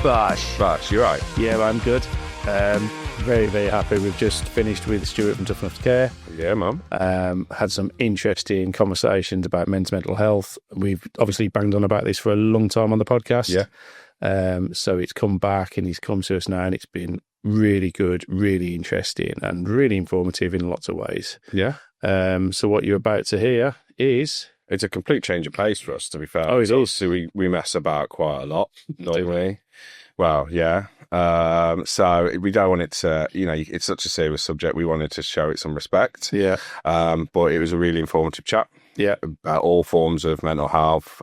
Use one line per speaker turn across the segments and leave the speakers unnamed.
Bash, you're right.
Yeah, I'm good. Very, very happy. We've just finished with Stuart from Tough Enough to Care.
Yeah, Mum.
Had some interesting conversations about men's mental health. We've obviously banged on about this for a long time on the podcast.
Yeah.
So it's come back and he's come to us now, and it's been really good, really interesting, and really informative in lots of ways.
Yeah.
So what you're about to hear is...
It's a complete change of pace for us, to be fair.
Oh, it is.
So we mess about quite a lot, don't
Do
we? Well, yeah. So we don't want it to, it's such a serious subject. We wanted to show it some respect.
Yeah.
But it was a really informative chat.
Yeah.
About all forms of mental health,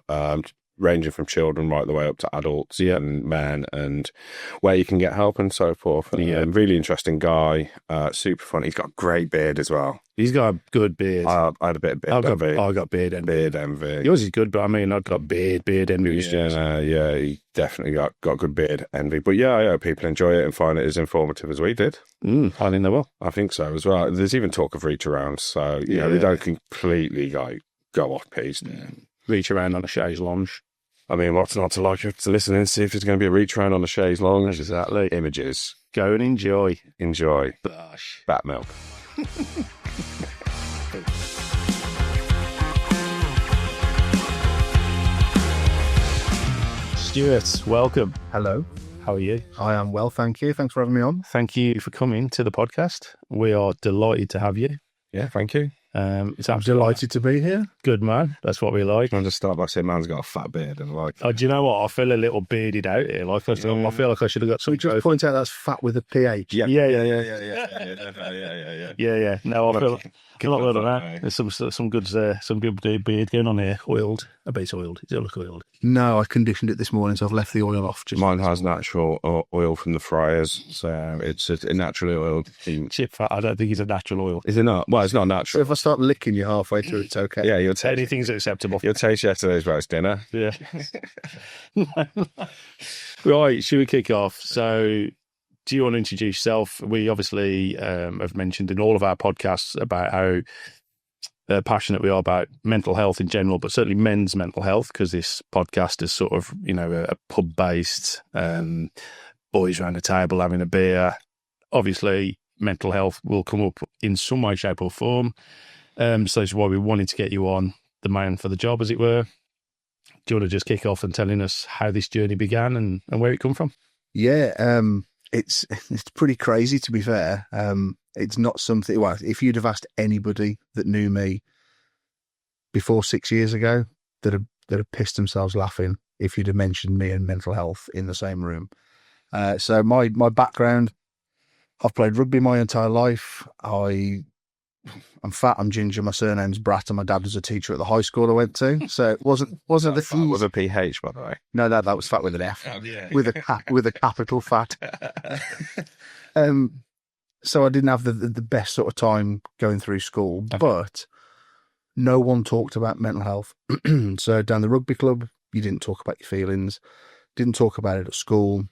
ranging from children right the way up to adults and men, and where you can get help and so forth.
Yeah.
Really interesting guy, super fun. He's got a great beard as well.
He's got a good beard.
I had a bit of beard envy.
I got beard envy.
Beard envy.
Yours is good, but I mean, I've got beard envy.
Yeah, he definitely got good beard envy. But yeah, I hope people enjoy it and find it as informative as we did.
I think they will.
I think so as well. There's even talk of reach around, so they don't completely go off piece.
Yeah. Reach around on a chaise lounge.
I mean, what's not to like to listen and see if there's going to be a reach around on a chaise lounge?
Exactly.
Images.
Go and enjoy.
Bash. Bat milk.
Stuart, welcome.
Hello.
How are you?
I am well, thank you. Thanks for having me on.
Thank you for coming to the podcast. We are delighted to have you.
Yeah, thank you.
It's
I'm delighted to be here.
good, man. That's what we like.
I'll just start by saying man's got a fat beard and
Oh, do you know what? I feel a little bearded out here. Like I feel like I should have got some.
We just point out that's fat with a PH.
Yeah. No, I feel a lot better than that. There's some good beard going on here. Oiled, a bit oiled. Does it look oiled?
No, I conditioned it this morning, so I've left the oil off.
Mine has natural oil from the fryers, so it's a naturally oiled.
Chip fat. I don't think it's a natural oil.
Is it not? Well, it's not
So
natural.
if I start licking you halfway through, it's okay.
Yeah, you'll taste.
Anything's acceptable.
You'll taste yesterday's roast dinner.
Yeah. Right, should we kick off? So, do you want to introduce yourself? We obviously have mentioned in all of our podcasts about how passionate we are about mental health in general, but certainly men's mental health, because this podcast is sort of, a pub-based, boys around the table having a beer. Obviously, mental health will come up in some way, shape or form. So that's why we wanted to get you on, the man for the job, as it were. Do you want to just kick off and telling us how this journey began and where it come from?
Yeah, it's pretty crazy, to be fair. It's not something. Well, if you'd have asked anybody that knew me before 6 years ago, that have pissed themselves laughing if you'd have mentioned me and mental health in the same room. So my background, I've played rugby my entire life. I'm fat, I'm ginger, my surname's Bratt, and my dad was a teacher at the high school I went to. So it wasn't the
Fat was a PH, by the way.
No, that was fat with an F.
Oh, yeah.
with a capital fat. So I didn't have the best sort of time going through school, but no one talked about mental health. So down the rugby club, you didn't talk about your feelings, didn't talk about it at school.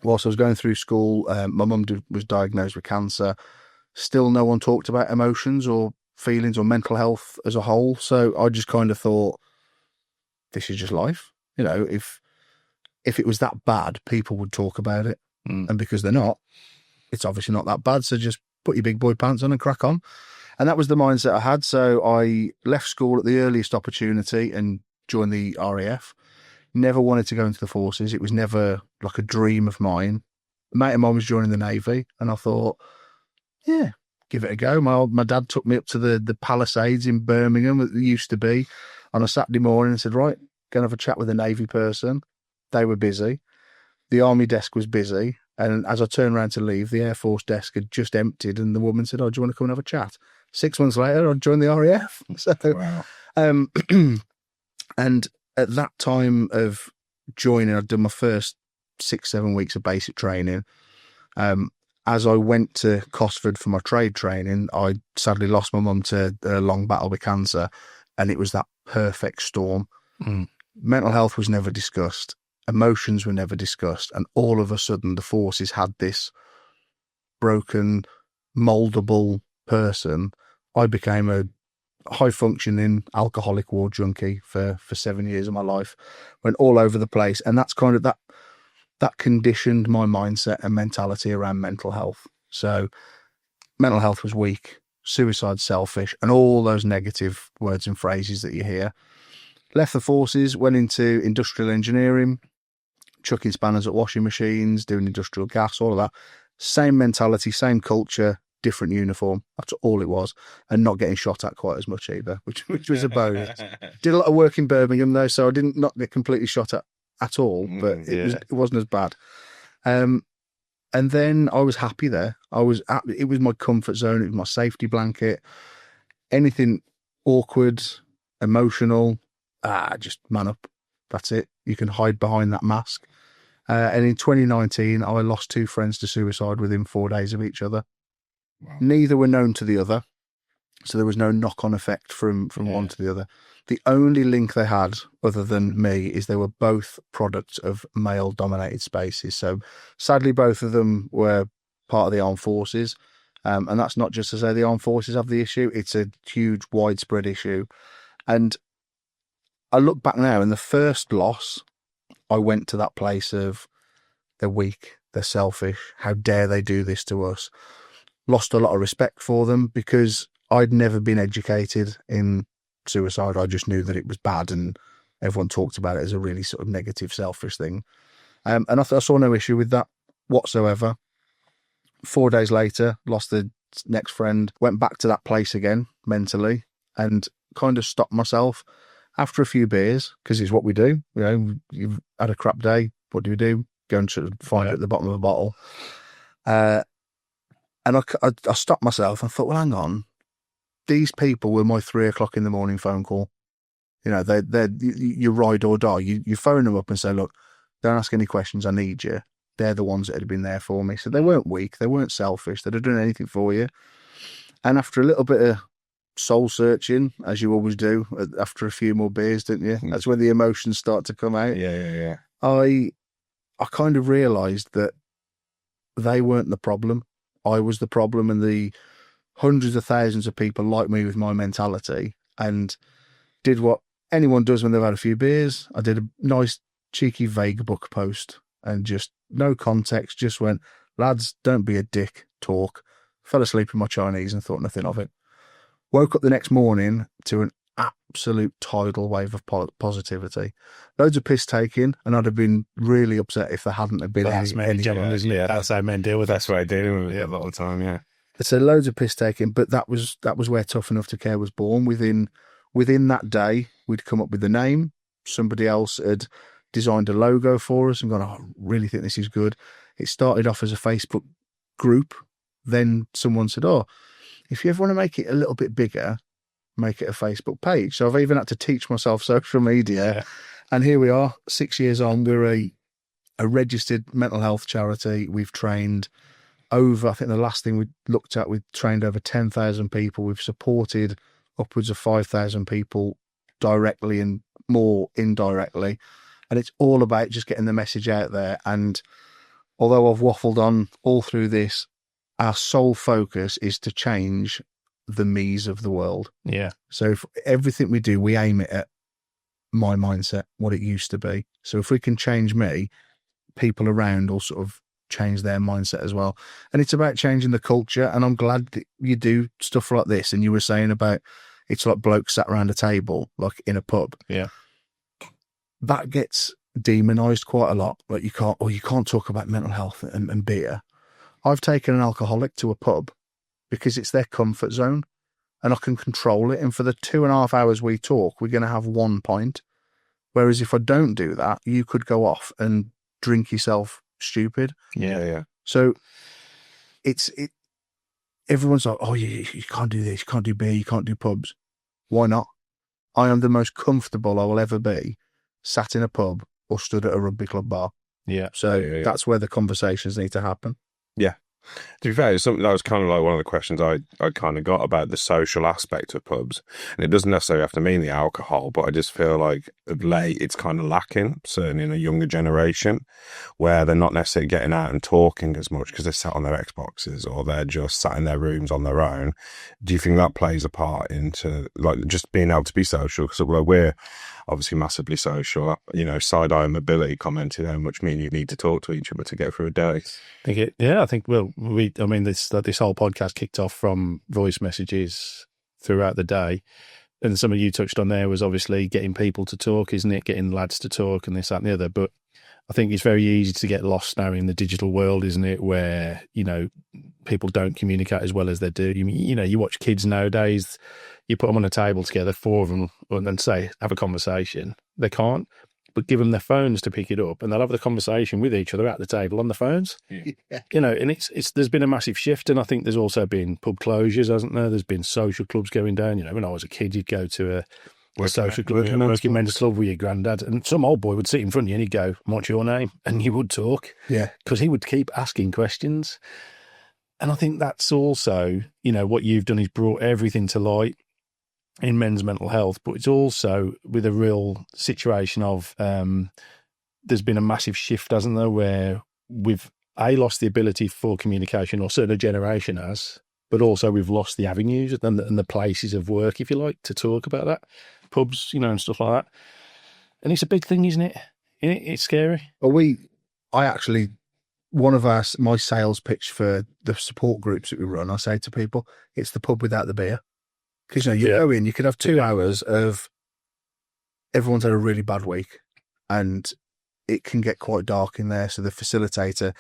Whilst I was going through school, my mum was diagnosed with cancer. Still no one talked about emotions or feelings or mental health as a whole. So I just kind of thought, this is just life. If it was that bad, people would talk about it. And because they're not, it's obviously not that bad. So just put your big boy pants on and crack on. And that was the mindset I had. So I left school at the earliest opportunity and joined the RAF. Never wanted to go into the forces. It was never like a dream of mine. A mate of mine was joining the Navy, and I thought, yeah, give it a go. My dad took me up to the Palisades in Birmingham, that used to be, on a Saturday morning and said, right, go and have a chat with a Navy person. They were busy. The Army desk was busy. And as I turned around to leave, the Air Force desk had just emptied, and the woman said, oh, do you want to come and have a chat? 6 months later, I joined the RAF. So,
Wow.
And at that time of joining, I'd done my first 6-7 weeks of basic training. As I went to Cosford for my trade training, I sadly lost my mum to a long battle with cancer, and it was that perfect storm. Mental health was never discussed. Emotions were never discussed. And all of a sudden, the forces had this broken, mouldable person. I became a high-functioning alcoholic ward junkie for 7 years of my life. Went all over the place. And that's kind of that. that conditioned my mindset and mentality around mental health. So mental health was weak, suicide selfish, and all those negative words and phrases that you hear. Left the forces, went into industrial engineering, chucking spanners at washing machines, doing industrial gas, all of that. Same mentality, same culture, different uniform. That's all it was. And not getting shot at quite as much either, which was a bonus. Did a lot of work in Birmingham though, so I didn't not get completely shot at all, but it wasn't as bad. And then I was happy there. It was my comfort zone. It was my safety blanket. Anything awkward, emotional, just man up. That's it. You can hide behind that mask. And in 2019, I lost 2 friends to suicide within 4 days of each other. Wow. Neither were known to the other, so there was no knock-on effect from one to the other. The only link they had, other than me, is they were both products of male-dominated spaces. So sadly, both of them were part of the armed forces. And that's not just to say the armed forces have the issue. It's a huge, widespread issue. And I look back now, and the first loss, I went to that place of they're weak, they're selfish, how dare they do this to us? Lost a lot of respect for them because I'd never been educated in suicide. I just knew that it was bad and everyone talked about it as a really sort of negative, selfish thing. And I saw no issue with that whatsoever. 4 days later, lost the next friend, went back to that place again mentally and kind of stopped myself after a few beers, because it's what we do. You know, you've had a crap day. What do? Go and sort of find it at the bottom of a bottle. And I stopped myself and thought, well, hang on. These people were my 3 o'clock in the morning phone call. You know, they're you ride or die. You phone them up and say, look, don't ask any questions. I need you. They're the ones that had been there for me. So they weren't weak. They weren't selfish. They'd have done anything for you. And after a little bit of soul searching, as you always do, after a few more beers, don't you? That's when the emotions start to come out.
Yeah.
I kind of realised that they weren't the problem. I was the problem, and the hundreds of thousands of people like me with my mentality, and did what anyone does when they've had a few beers. I did a nice, cheeky, vague book post and just no context, just went, lads, don't be a dick, talk. Fell asleep in my Chinese and thought nothing of it. Woke up the next morning to an absolute tidal wave of positivity. Loads of piss taking, and I'd have been really upset if there hadn't have been any
general, isn't it? That's how men deal with it.
That's what I deal with it a lot of the time, yeah.
So loads of piss taking, but that was where Tough Enough to Care was born. Within that day, we'd come up with the name. Somebody else had designed a logo for us and gone, I really think this is good. It started off as a Facebook group. Then someone said, if you ever want to make it a little bit bigger, make it a Facebook page. So I've even had to teach myself social media. Yeah. And here we are, 6 years on. We're a registered mental health charity. We've trained over, I think the last thing we looked at, we trained over 10,000 people. We've supported upwards of 5,000 people directly and more indirectly. And it's all about just getting the message out there. And although I've waffled on all through this, our sole focus is to change the me's of the world.
Yeah.
So if everything we do, we aim it at my mindset, what it used to be. So if we can change me, people around will sort of change their mindset as well. And it's about changing the culture. And I'm glad that you do stuff like this. And you were saying about it's like blokes sat around a table, like in a pub.
Yeah.
That gets demonized quite a lot. Like you can't talk about mental health and beer. I've taken an alcoholic to a pub because it's their comfort zone and I can control it. And for the 2.5 hours we talk, we're going to have 1 pint. Whereas if I don't do that, you could go off and drink yourself stupid.
Yeah.
So everyone's like, you can't do this, you can't do beer, you can't do pubs. Why not? I am the most comfortable I will ever be sat in a pub or stood at a rugby club bar.
Yeah.
So that's where the conversations need to happen.
Yeah. To be fair, it's something that was kind of like one of the questions I kind of got about the social aspect of pubs. And it doesn't necessarily have to mean the alcohol, but I just feel like of late it's kind of lacking, certainly in a younger generation, where they're not necessarily getting out and talking as much because they're sat on their Xboxes or they're just sat in their rooms on their own. Do you think that plays a part into like just being able to be social? Because obviously massively social. Side-eye mobility commented how much me and you need to talk to each other to get through a day.
I think this whole podcast kicked off from voice messages throughout the day. And some of you touched on there was obviously getting people to talk, isn't it? Getting lads to talk and this, that and the other. But I think it's very easy to get lost now in the digital world, isn't it? Where, people don't communicate as well as they do. You watch kids nowadays, you put them on a table together, 4 of them, and then say, have a conversation. They can't, but give them their phones to pick it up and they'll have the conversation with each other at the table on the phones. Yeah. And it's there's been a massive shift. And I think there's also been pub closures, hasn't there? There's been social clubs going down. When I was a kid, you'd go to a social club, working men's club with your granddad, and some old boy would sit in front of you and he'd go, what's your name? And you would talk.
Yeah.
Because he would keep asking questions. And I think that's also, what you've done is brought everything to light in men's mental health, but it's also with a real situation of there's been a massive shift, hasn't there, where we've lost the ability for communication, or certainly a generation has, but also we've lost the avenues and the places of work, if you like, to talk about that. Pubs, and stuff like that. And it's a big thing, isn't it? It's scary.
Well, one of my sales pitch for the support groups that we run, I say to people, it's the pub without the beer. Because, you go in, you could have 2 hours of everyone's had a really bad week and it can get quite dark in there. So the facilitator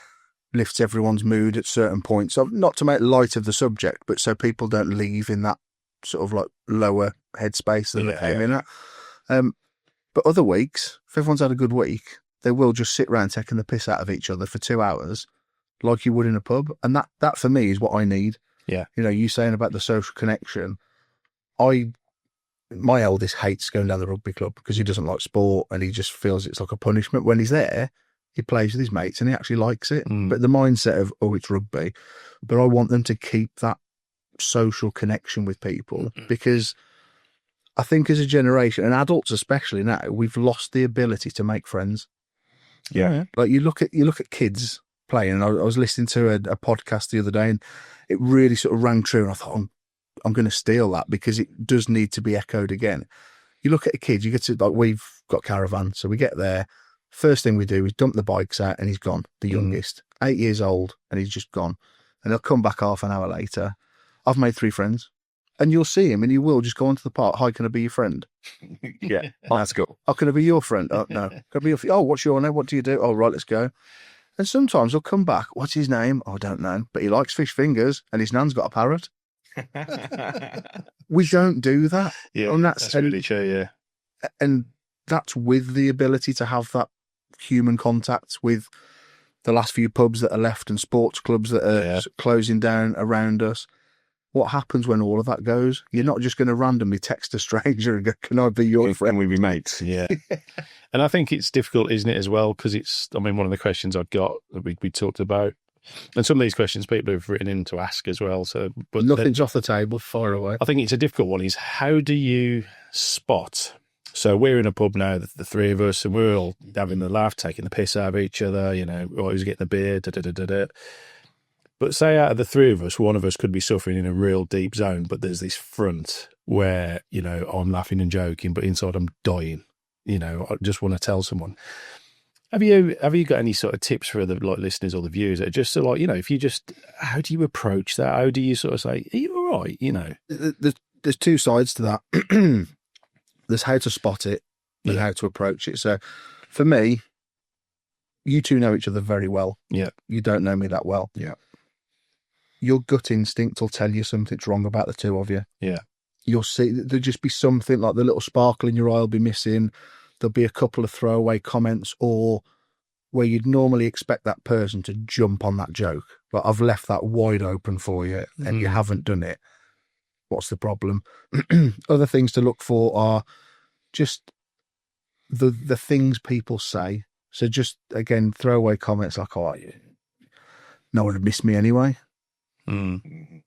lifts everyone's mood at certain points. So not to make light of the subject, but so people don't leave in that sort of like lower headspace that they came in at. But other weeks, if everyone's had a good week, they will just sit around taking the piss out of each other for 2 hours like you would in a pub. And that for me is what I need.
Yeah.
You saying about the social connection. My eldest hates going down the rugby club because he doesn't like sport and he just feels it's like a punishment. When he's there, he plays with his mates and he actually likes it. But the mindset of, it's rugby. But I want them to keep that social connection with people because I think as a generation, and adults especially now, we've lost the ability to make friends.
Yeah.
Like you look at kids playing, and I was listening to a podcast the other day and it really sort of rang true. And I thought, I'm going to steal that because it does need to be echoed again. You look at a kid, you get to, we've got caravan. So we get there. First thing we do is dump the bikes out and he's gone, the youngest, 8 years old, and he's just gone. And he'll come back half an hour later. I've made 3 friends. And you'll see him and you will just go onto the park. Hi, can I be your friend?
Yeah, that's cool.
Oh, can I be your friend? Oh, no. Can I be your Oh, what's your name? What do you do? Oh, right, let's go. And sometimes he'll come back. What's his name? Oh, I don't know. But he likes fish fingers and his nan's got a parrot. We don't do that.
Yeah, and that's really true, yeah.
And that's with the ability to have that human contact with the last few pubs that are left and sports clubs that are closing down around us. What happens when all of that goes? You're not just going to randomly text a stranger and go, can I be your friend?
Can we be mates?
Yeah. And I think it's difficult, isn't it, as well? Because one of the questions I've got that we talked about, and some of these questions people have written in to ask as well. So, but
nothing's off the table, far away.
I think it's a difficult one is how do you spot? So we're in a pub now, the 3 of us, and we're all having a laugh, taking the piss out of each other, who's getting the beer, da-da-da-da-da. But say out of the 3 of us, one of us could be suffering in a real deep zone, but there's this front where, I'm laughing and joking, but inside I'm dying. I just want to tell someone. Have you got any sort of tips for the listeners or the viewers that just so if you just, how do you approach that? How do you sort of say, are you all right?
There's 2 sides to that. There's how to spot it and how to approach it. So for me, you 2 know each other very well.
Yeah.
You don't know me that well.
Yeah.
Your gut instinct will tell you something's wrong about the 2 of you.
Yeah.
You'll see there'll just be something like the little sparkle in your eye will be missing. There'll be a couple of throwaway comments or where you'd normally expect that person to jump on that joke. But I've left that wide open for you and you haven't done it. What's the problem? Other things to look for are just the things people say. So just, again, throwaway comments like, no one would miss me anyway.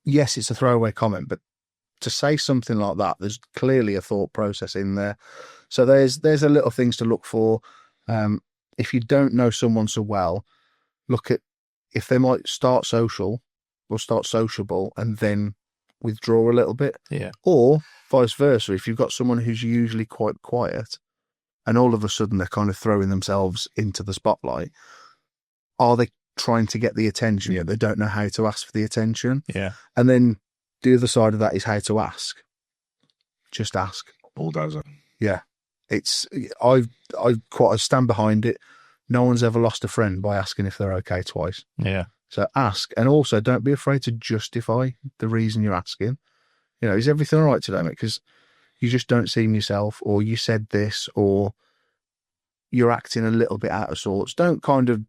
Yes, it's a throwaway comment, but to say something like that, there's clearly a thought process in there. So there's a little things to look for. If you don't know someone so well, look at if they might start social or start sociable and then withdraw a little bit.
Yeah.
Or vice versa, if you've got someone who's usually quite quiet, and all of a sudden they're kind of throwing themselves into the spotlight, are they trying to get the attention, but they don't know how to ask for the attention?
Yeah.
And then the other side of that is how to ask. Just ask.
Bulldozer.
Yeah. I stand behind it. No one's ever lost a friend by asking if they're okay twice.
Yeah.
So ask, and also don't be afraid to justify the reason you're asking. You know, is everything all right today, mate? Because you just don't seem yourself, or you said this, or you're acting a little bit out of sorts. Don't kind of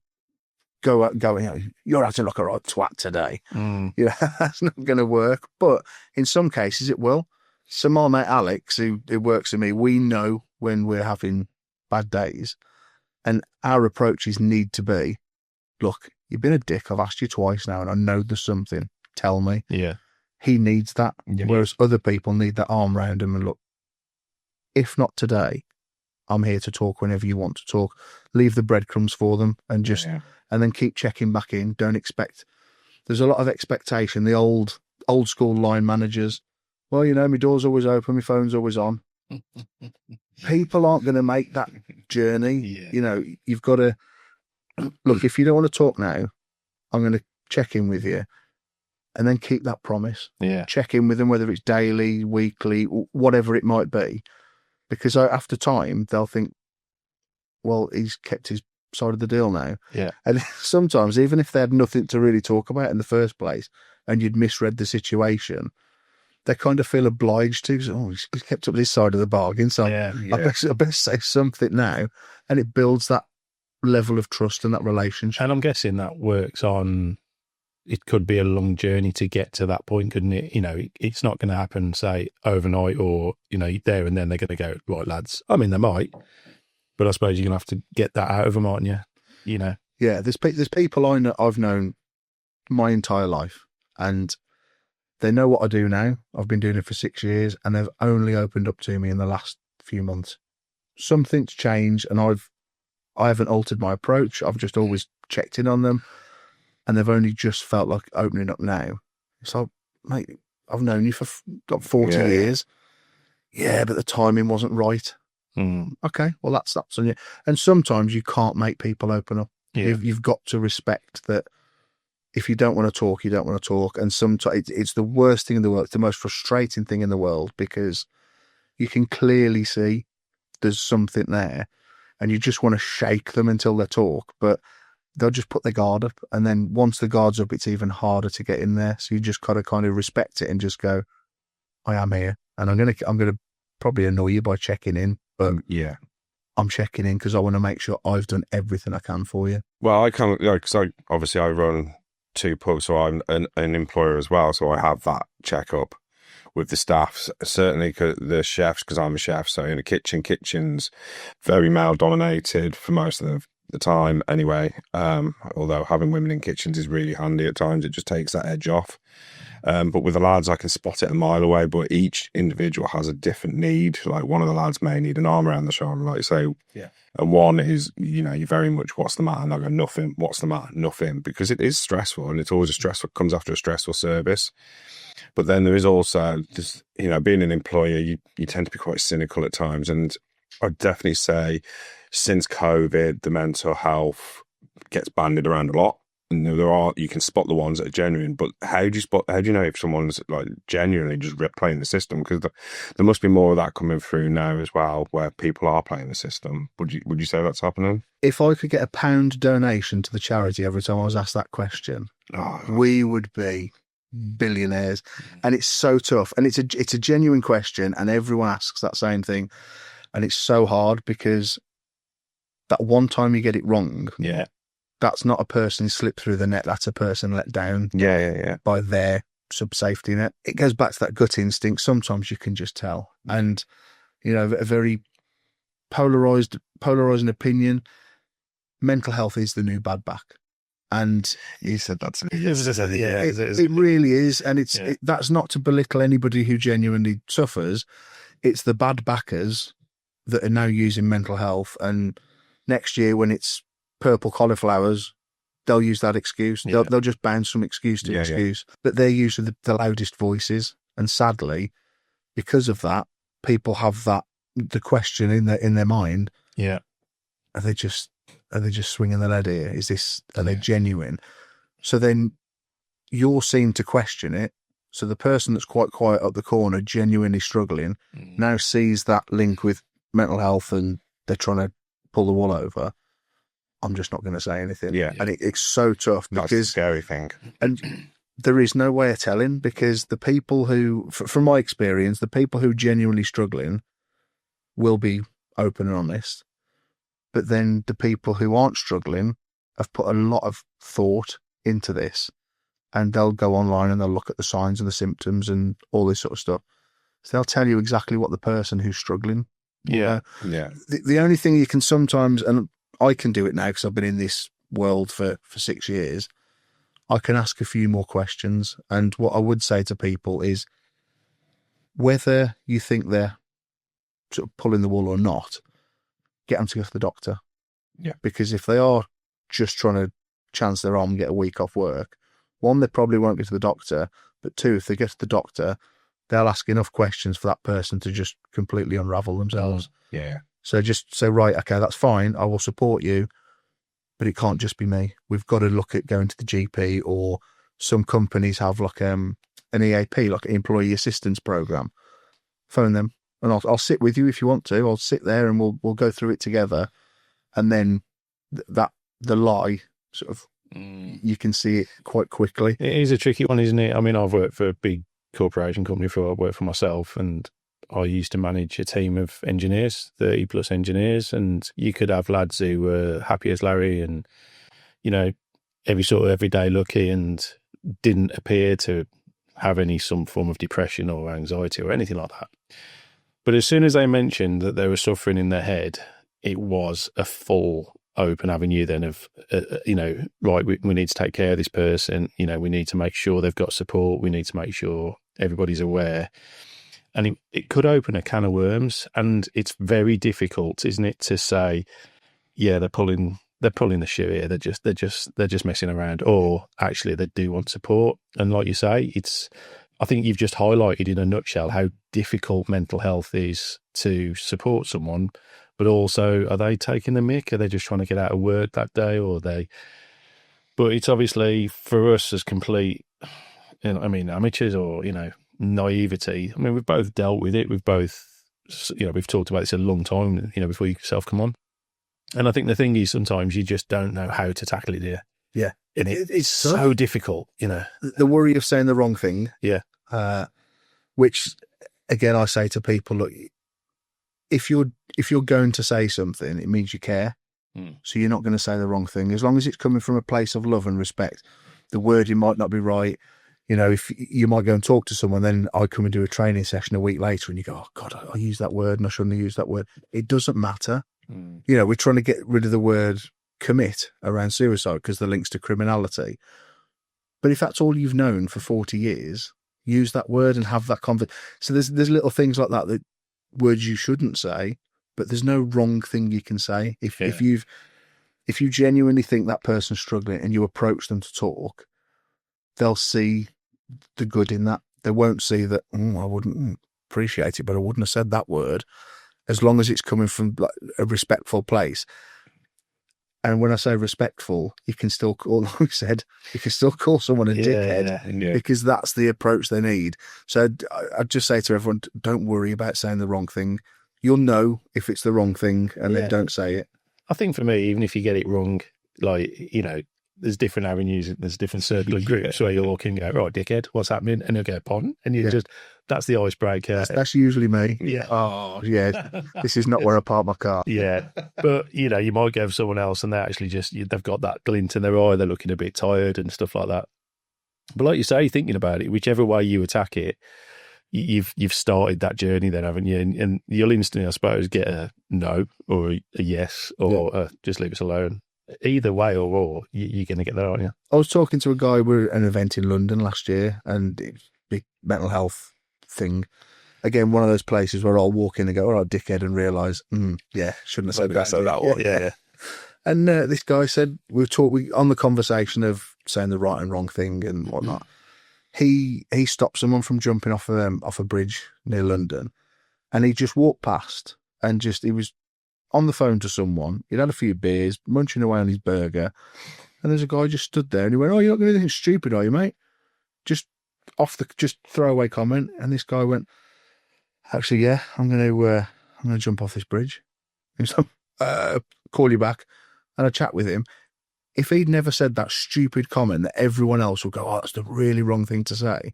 go, you know, you're acting like a right twat today. You know, that's not going to work. But in some cases, it will. So my mate Alex, who works with me, we know when we're having bad days, and our approaches need to be, look, you've been a dick. I've asked you twice now, and I know there's something. Tell me.
Yeah.
He needs that,
Yeah.
whereas other people need that arm round him and look, if not today, I'm here to talk whenever you want to talk. Leave the breadcrumbs for them and just, and then keep checking back in. Don't expect, there's a lot of expectation. The old school line managers, well, you know, my door's always open, my phone's always on. People aren't going to make that journey.
Yeah.
You know, you've got to, look, if you don't want to talk now, I'm going to check in with you, and then keep that promise.
Yeah.
Check in with them, whether it's daily, weekly, whatever it might be, because after time, they'll think, well, he's kept his side of the deal now.
Yeah.
And sometimes, even if they had nothing to really talk about in the first place, and you'd misread the situation, they kind of feel obliged to. Oh, he's kept up this side of the bargain, so I better say something now, and it builds that level of trust and that relationship.
And I'm guessing that works on, it could be a long journey to get to that point, couldn't it? You know, it's not going to happen, say, overnight, or, you know, there and then they're going to go, right, lads. I mean, they might, but I suppose you're going to have to get that out of them, aren't you? You know?
Yeah, there's people I've known my entire life, and they know what I do now. I've been doing it for 6 years, and they've only opened up to me in the last few months. Something's changed, and I haven't altered my approach. I've just always checked in on them, and they've only just felt like opening up now. It's like, mate, I've known you for 40 years. Yeah, but the timing wasn't right. Okay, well, that's on you. And sometimes you can't make people open up.
Yeah.
You've got to respect that. If you don't want to talk, you don't want to talk. And sometimes it's the worst thing in the world. It's the most frustrating thing in the world, because you can clearly see there's something there, and you just want to shake them until they talk, but they'll just put their guard up. And then once the guard's up, it's even harder to get in there. So you just got to kind of respect it and just go, I am here, and I'm going to probably annoy you by checking in, but I'm checking in because I want to make sure I've done everything I can for you.
Well, I kind of, because obviously I run 2 pubs, so I'm an employer as well, so I have that checkup with the staff, certainly the chefs, because I'm a chef, so in a kitchen's very male dominated for most of the time anyway, although having women in kitchens is really handy at times. It just takes that edge off. But with the lads, I can spot it a mile away, but each individual has a different need. Like, one of the lads may need an arm around the shoulder, like you say.
Yeah.
And one is, you know, you're very much, what's the matter? And I go, nothing. What's the matter? Nothing. Because it is stressful, and it's always comes after a stressful service. But then there is also just, you know, being an employer, you tend to be quite cynical at times. And I'd definitely say since COVID, the mental health gets bandied around a lot. And you can spot the ones that are genuine, but how do you know if someone's like genuinely just playing the system? Because there must be more of that coming through now as well, where people are playing the system. Would you say that's happening?
If I could get a £1 donation to the charity every time I was asked that question, we would be billionaires. And it's so tough, and it's a genuine question, and everyone asks that same thing, and it's so hard because that one time you get it wrong, that's not a person who slipped through the net. That's a person let down by their sub-safety net. It goes back to that gut instinct. Sometimes you can just tell. And, you know, a very polarizing opinion, mental health is the new bad back. And
you said that's
it really is. And that's not to belittle anybody who genuinely suffers. It's the bad backers that are now using mental health. And next year, when it's purple cauliflowers, they'll use that excuse. They'll just bounce from excuse to excuse. But they're usually the loudest voices. And sadly, because of that, people have the question in their mind.
Yeah.
Are they just swinging the lead here? Are they genuine? So then you're seen to question it. So the person that's quite quiet up the corner, genuinely struggling, now sees that link with mental health and they're trying to pull the wool over. I'm just not going to say anything.
Yeah.
And it's so tough
That's the
because
scary thing.
and there is no way of telling, because the people who, from my experience, the people who genuinely struggling will be open and honest. But then the people who aren't struggling have put a lot of thought into this, and they'll go online and they'll look at the signs and the symptoms and all this sort of stuff. So they'll tell you exactly what the person who's struggling.
Yeah.
Yeah.
The only thing you can sometimes, and I can do it now because I've been in this world for 6 years, I can ask a few more questions. And what I would say to people is, whether you think they're sort of pulling the wool or not, get them to go to the doctor.
Yeah.
Because if they are just trying to chance their arm and get a week off work, one, they probably won't go to the doctor. But two, if they get to the doctor, they'll ask enough questions for that person to just completely unravel themselves.
Yeah.
So just say, right, okay, that's fine. I will support you, but it can't just be me. We've got to look at going to the GP, or some companies have like an EAP, like an employee assistance program. Phone them, and I'll sit with you if you want to. I'll sit there and we'll go through it together. And then the lie sort of, you can see it quite quickly.
It is a tricky one, isn't it? I mean, I've worked for a big corporation company before. I worked for myself, and I used to manage a team of engineers, 30 plus engineers, and you could have lads who were happy as Larry and, you know, every day lucky, and didn't appear to have some form of depression or anxiety or anything like that. But as soon as they mentioned that they were suffering in their head, it was a full open avenue then of, right, we need to take care of this person. You know, we need to make sure they've got support. We need to make sure everybody's aware. And it could open a can of worms, and it's very difficult, isn't it, to say, yeah, they're pulling the shoe here. They're just messing around, or actually they do want support. And like you say, I think you've just highlighted in a nutshell how difficult mental health is to support someone, but also, are they taking the mick? Are they just trying to get out of work that day, or but it's obviously for us as complete, amateurs or, naivety. I mean, we've both dealt with it. We've both, we've talked about this a long time, before you yourself come on. And I think the thing is, sometimes you just don't know how to tackle it here.
Yeah.
And it's so difficult,
The worry of saying the wrong thing.
Yeah.
Which, again, I say to people, look, if you're going to say something, it means you care. So you're not going to say the wrong thing. As long as it's coming from a place of love and respect, the wording might not be right. If you might go and talk to someone, then I come and do a training session a week later and you go, oh God, I used that word and I shouldn't have used that word. It doesn't matter. We're trying to get rid of the word commit around suicide because the links to criminality. But if that's all you've known for 40 years, use that word and have that conversation. So there's little things like that words you shouldn't say, but there's no wrong thing you can say. If you genuinely think that person's struggling and you approach them to talk, they'll see the good in that. They won't see that, I wouldn't appreciate it, but I wouldn't have said that word, as long as it's coming from like a respectful place. And when I say respectful, you can still call, like we said, you can still call someone a dickhead because that's the approach they need. So I'd just say to everyone, don't worry about saying the wrong thing. You'll know if it's the wrong thing, and then don't say it.
I think for me, even if you get it wrong, there's different avenues, there's different circle of groups where you'll walk in and go, right, dickhead, what's happening? And you'll go, pardon? And you that's the icebreaker.
That's usually me.
Yeah.
Oh, yeah. This is not where I park my car.
Yeah. But, you might go for someone else and they actually they've got that glint in their eye. They're looking a bit tired and stuff like that. But like you say, thinking about it, whichever way you attack it, you've started that journey then, haven't you? And you'll instantly, I suppose, get a no or a yes or just leave us alone. Either way or you're going to get there, aren't you?
I was talking to a guy, we were at an event in London last year, and it was a big mental health thing. Again, one of those places where I'll walk in and go, all right, dickhead, and realise, shouldn't have said that.
One. Yeah.
And this guy said, we on the conversation of saying the right and wrong thing and whatnot. He stopped someone from jumping off a bridge near London, and he just walked past and he was on the phone to someone. He'd had a few beers, munching away on his burger, and there's a guy just stood there, and he went, "Oh, you're not going to do anything stupid, are you, mate?" Just throwaway comment, and this guy went, "Actually, yeah, I'm going to jump off this bridge." He was like, "Call you back," and I chat with him. If he'd never said that stupid comment that everyone else would go, "Oh, that's the really wrong thing to say,"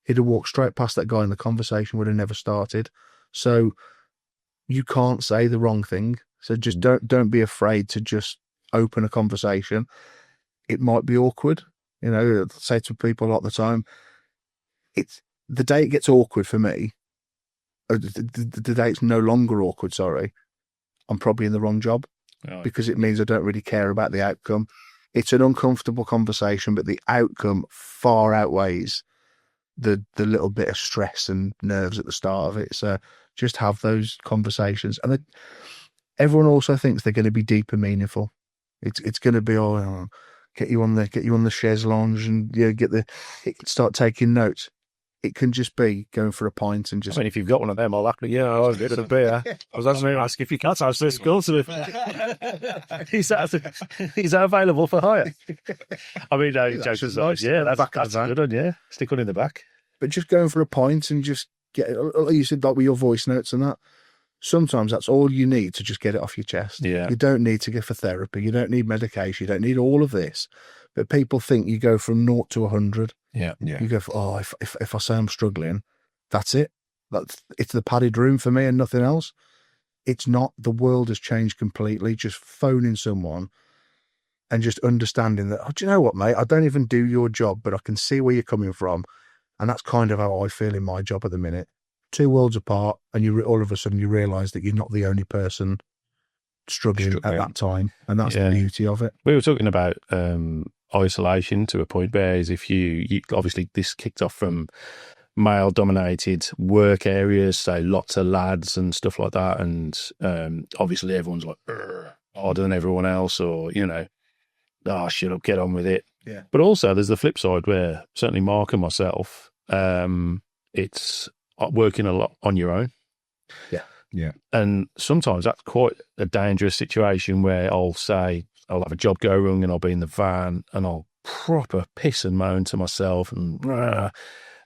he'd have walked straight past that guy and the conversation would have never started. So you can't say the wrong thing. So just don't be afraid to just open a conversation. It might be awkward. You know, I say to people a lot of the time, it's the day it gets awkward for me, the day it's no longer awkward, sorry, I'm probably in the wrong job, because it means I don't really care about the outcome. It's an uncomfortable conversation, but the outcome far outweighs the little bit of stress and nerves at the start of it. So just have those conversations. And everyone also thinks they're going to be deep and meaningful. It's going to be, get you on the chaise lounge and start taking notes. It can just be going for a pint and just.
I mean, if you've got one of them, I'll happily, I'll get a beer. I was asking him, if you can't answer this call, so is that available for hire? I mean, no, jokes aside, that's good on, yeah. Stick one in the back.
But just going for a pint and just get, like you said, like with your voice notes and that, sometimes that's all you need to just get it off your chest.
Yeah.
You don't need to go for therapy. You don't need medication. You don't need all of this. But people think you go from 0 to 100.
Yeah.
You go for, if I say I'm struggling, that's it. It's the padded room for me and nothing else. It's not. The world has changed completely. Just phoning someone and just understanding that, do you know what, mate? I don't even do your job, but I can see where you're coming from. And that's kind of how I feel in my job at the minute. 2 worlds apart, and all of a sudden you realise that you're not the only person struggling at that time. And that's the beauty of it.
We were talking about isolation to a point, Bear, is if you obviously this kicked off from male-dominated work areas, so lots of lads and stuff like that, and obviously everyone's like harder than everyone else, or shut up, get on with it.
Yeah.
But also there's the flip side where certainly Mark and myself, it's working a lot on your own.
Yeah.
And sometimes that's quite a dangerous situation where I'll have a job go wrong and I'll be in the van and I'll proper piss and moan to myself and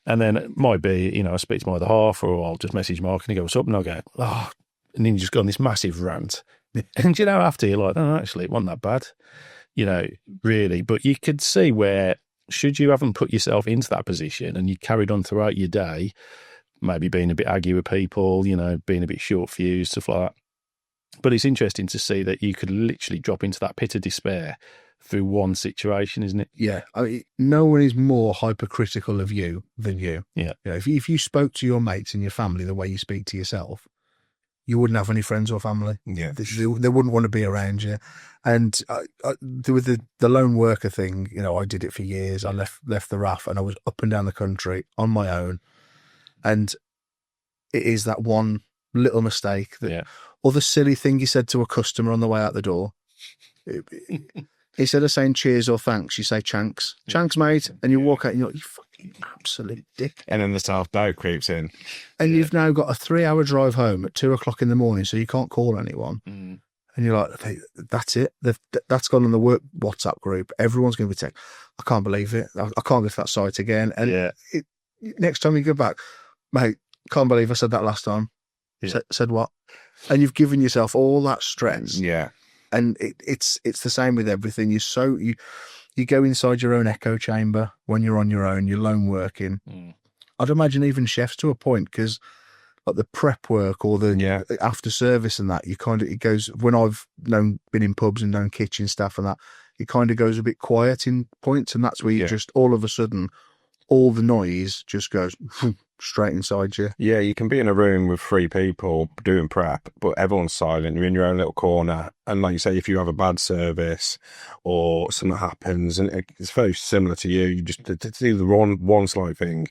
then it might be, I speak to my other half, or I'll just message Mark and he goes, "What's up?" And I'll go, and then you just go on this massive rant. And after you're like, "Oh, actually, it wasn't that bad," really. But you could see where, should you haven't put yourself into that position and you carried on throughout your day, maybe being a bit aggy with people, being a bit short-fused, stuff like that. But it's interesting to see that you could literally drop into that pit of despair through one situation, isn't it?
Yeah. I mean, no one is more hypercritical of you than you.
Yeah.
If you spoke to your mates and your family the way you speak to yourself, you wouldn't have any friends or family.
Yeah.
They wouldn't want to be around you. And with the lone worker thing, I did it for years. I left the RAF and I was up and down the country on my own. And it is that one little mistake, or the silly thing you said to a customer on the way out the door. Instead of saying cheers or thanks, you say chanks. Chanks, mate. And you walk out and you're like, "You fucking absolute dick."
And then the self-doubt creeps in.
And you've now got a 3-hour drive home at 2:00 in the morning, so you can't call anyone. And you're like, that's it. That's gone on the work WhatsApp group. Everyone's going to be texting, "I can't believe it. I can't go to that site again." And next time you go back, "Mate, can't believe I said that last time." Said what? And you've given yourself all that stress.
Yeah.
And it's the same with everything. You go inside your own echo chamber when you're on your own. You're lone working. I'd imagine even chefs to a point, because like the prep work or the after service and that, it goes, when I've been in pubs and known kitchen staff and that, it kind of goes a bit quiet in points, and that's where you just all of a sudden all the noise just goes straight inside you.
Yeah, you can be in a room with 3 people doing prep, but everyone's silent. You're in your own little corner. And like you say, if you have a bad service or something happens, and it's very similar to you just to do the one slight thing,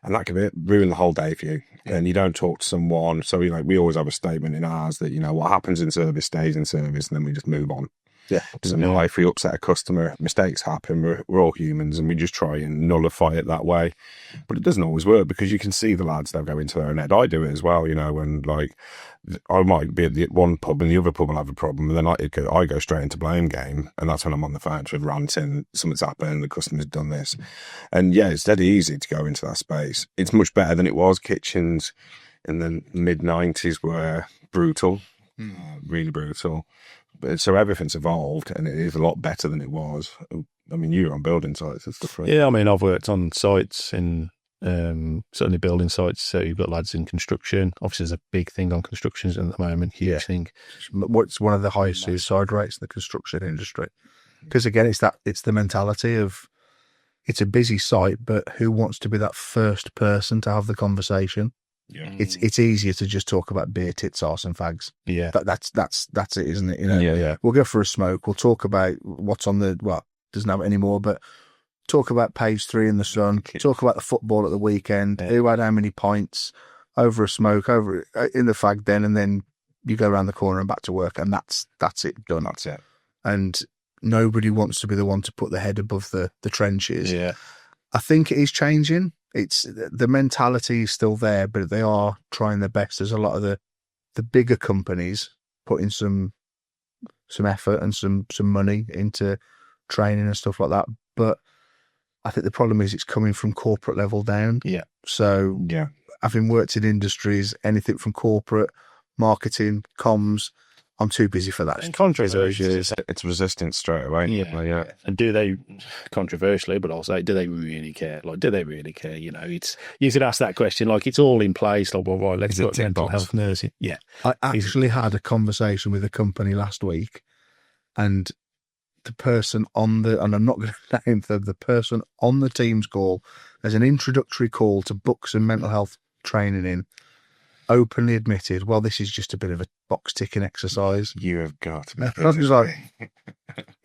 and that can ruin the whole day for you. And you don't talk to someone. So we always have a statement in ours that, what happens in service stays in service, and then we just move on.
Yeah.
Doesn't matter if we upset a customer, mistakes happen, we're all humans, and we just try and nullify it that way. But it doesn't always work, because you can see the lads, they'll go into their own head. I do it as well, and like, I might be at the one pub and the other pub will have a problem, and then I go straight into blame game, and that's when I'm on the phone to ranting, something's happened, the customer's done this. And yeah, it's dead easy to go into that space. It's much better than it was. Kitchens in the mid-90s were brutal, really brutal. But so everything's evolved, and it is a lot better than it was. I mean, you were on building sites and stuff, right?
Yeah, I mean, I've worked on sites in certainly building sites. So you've got lads in construction. Obviously, there's a big thing on constructions at the moment. Huge thing.
What's one of the highest suicide rates in the construction industry? Because again, it's the mentality of, it's a busy site, but who wants to be that first person to have the conversation?
Yeah.
It's easier to just talk about beer, tits, arse, and fags.
Yeah,
That's it, isn't it?
Yeah.
We'll go for a smoke. We'll talk about what's on the, well, doesn't have it anymore, but talk about page 3 in the Sun. Talk about the football at the weekend.
Yeah.
Who had how many pints over a smoke, over in the fag den, and then you go around the corner and back to work, and that's it, done.
That's it.
And nobody wants to be the one to put their head above the trenches.
Yeah.
I think it is changing. It's the mentality is still there, but they are trying their best. There's a lot of the bigger companies putting some effort and some money into training and stuff like that. But I think the problem is it's coming from corporate level down.
Yeah.
So
Yeah.
having worked in industries, anything from corporate, marketing, comms, I'm too busy for that.
And controversially,
It's resistance straight away.
yeah. And do they, controversially, but I'll say, do they really care? Like, do they really care? It's, you should ask that question. Like, it's all in place. Like, well, right, let's put mental health nursing. Yeah.
I actually had a conversation with a company last week, and the person and I'm not going to name the person on the Teams call, as an introductory call to book some mental health training in, openly admitted, well, this is just a bit of a box ticking exercise.
You have got to be
I was like,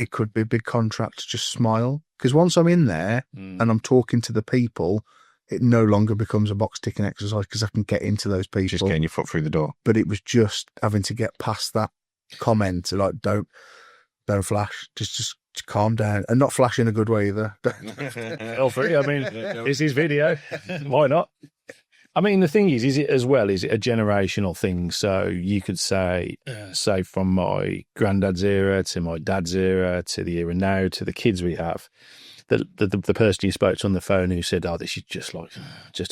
it could be a big contract, just smile. Because once I'm in there and I'm talking to the people, it no longer becomes a box ticking exercise, because I can get into those people.
just getting your foot through the door.
But it was just having to get past that comment, like, don't flash, just calm down, and not flash in a good way either.
Feel free. I mean, this is video. Why not? I mean, the thing is it as well, is it a generational thing? So you could say from my granddad's era to my dad's era to the era now to the kids we have, the person you spoke to on the phone who said, oh, this is just